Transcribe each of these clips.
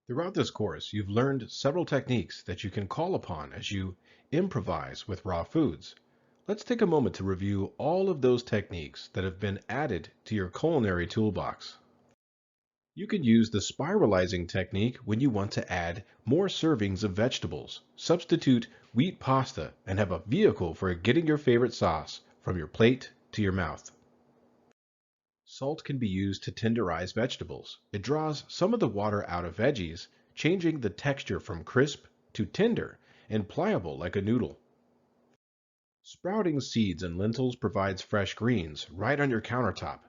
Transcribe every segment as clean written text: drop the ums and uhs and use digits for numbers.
Throughout this course, you've learned several techniques that you can call upon as you improvise with raw foods. Let's take a moment to review all of those techniques that have been added to your culinary toolbox. You could use the spiralizing technique when you want to add more servings of vegetables. Substitute wheat pasta and have a vehicle for getting your favorite sauce from your plate to your mouth. Salt can be used to tenderize vegetables. It draws some of the water out of veggies, changing the texture from crisp to tender and pliable like a noodle. Sprouting seeds and lentils provides fresh greens right on your countertop.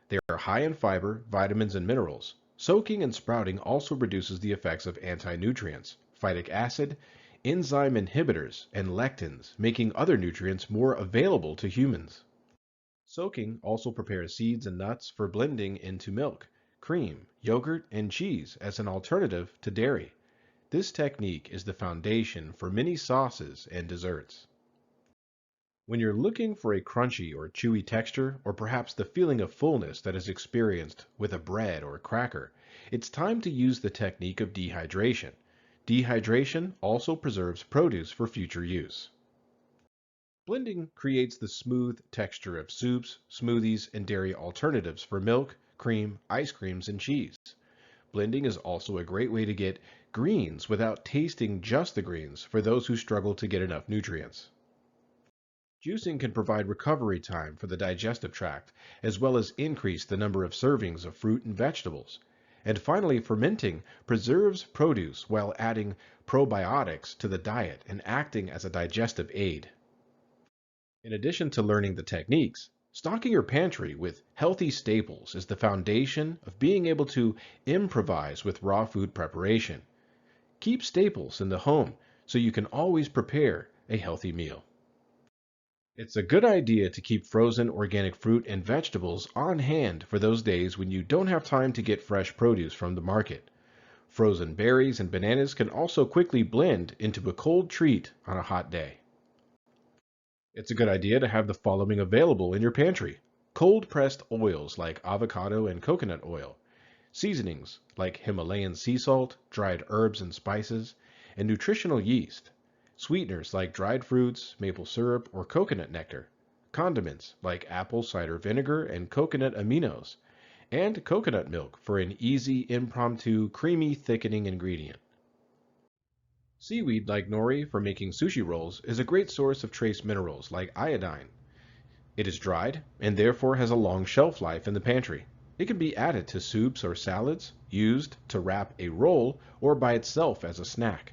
They are high in fiber, vitamins, and minerals. Soaking and sprouting also reduces the effects of anti-nutrients, phytic acid, enzyme inhibitors, and lectins, making other nutrients more available to humans. Soaking also prepares seeds and nuts for blending into milk, cream, yogurt, and cheese as an alternative to dairy. This technique is the foundation for many sauces and desserts. When you're looking for a crunchy or chewy texture, or perhaps the feeling of fullness that is experienced with a bread or a cracker, it's time to use the technique of dehydration. Dehydration also preserves produce for future use. Blending creates the smooth texture of soups, smoothies, and dairy alternatives for milk, cream, ice creams, and cheese. Blending is also a great way to get greens without tasting just the greens for those who struggle to get enough nutrients. Juicing can provide recovery time for the digestive tract, as well as increase the number of servings of fruit and vegetables. And finally, fermenting preserves produce while adding probiotics to the diet and acting as a digestive aid. In addition to learning the techniques, stocking your pantry with healthy staples is the foundation of being able to improvise with raw food preparation. Keep staples in the home so you can always prepare a healthy meal. It's a good idea to keep frozen organic fruit and vegetables on hand for those days when you don't have time to get fresh produce from the market. Frozen berries and bananas can also quickly blend into a cold treat on a hot day. It's a good idea to have the following available in your pantry: cold pressed oils like avocado and coconut oil, seasonings like Himalayan sea salt, dried herbs and spices, and nutritional yeast, sweeteners like dried fruits, maple syrup, or coconut nectar, condiments like apple cider vinegar and coconut aminos, and coconut milk for an easy, impromptu, creamy thickening ingredient. Seaweed like nori for making sushi rolls is a great source of trace minerals like iodine. It is dried and therefore has a long shelf life in the pantry. It can be added to soups or salads, used to wrap a roll, or by itself as a snack.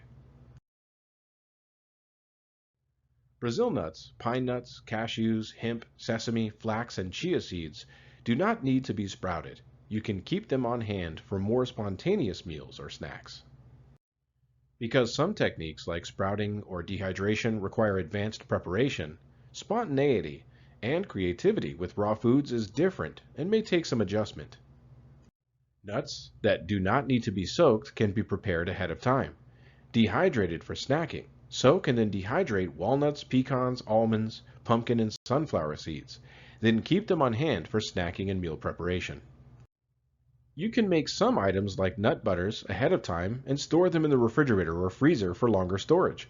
Brazil nuts, pine nuts, cashews, hemp, sesame, flax, and chia seeds do not need to be sprouted. You can keep them on hand for more spontaneous meals or snacks. Because some techniques like sprouting or dehydration require advanced preparation, spontaneity and creativity with raw foods is different and may take some adjustment. Nuts that do not need to be soaked can be prepared ahead of time. Dehydrated for snacking. Soak and then dehydrate walnuts, pecans, almonds, pumpkin, and sunflower seeds. Then keep them on hand for snacking and meal preparation. You can make some items like nut butters ahead of time and store them in the refrigerator or freezer for longer storage.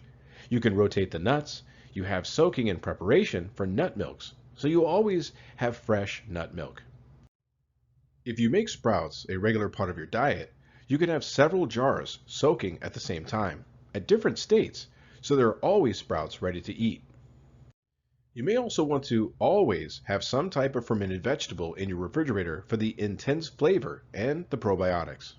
You can rotate the nuts. You have soaking and preparation for nut milks, so you always have fresh nut milk. If you make sprouts a regular part of your diet, you can have several jars soaking at the same time, at different states, so there are always sprouts ready to eat. You may also want to always have some type of fermented vegetable in your refrigerator for the intense flavor and the probiotics.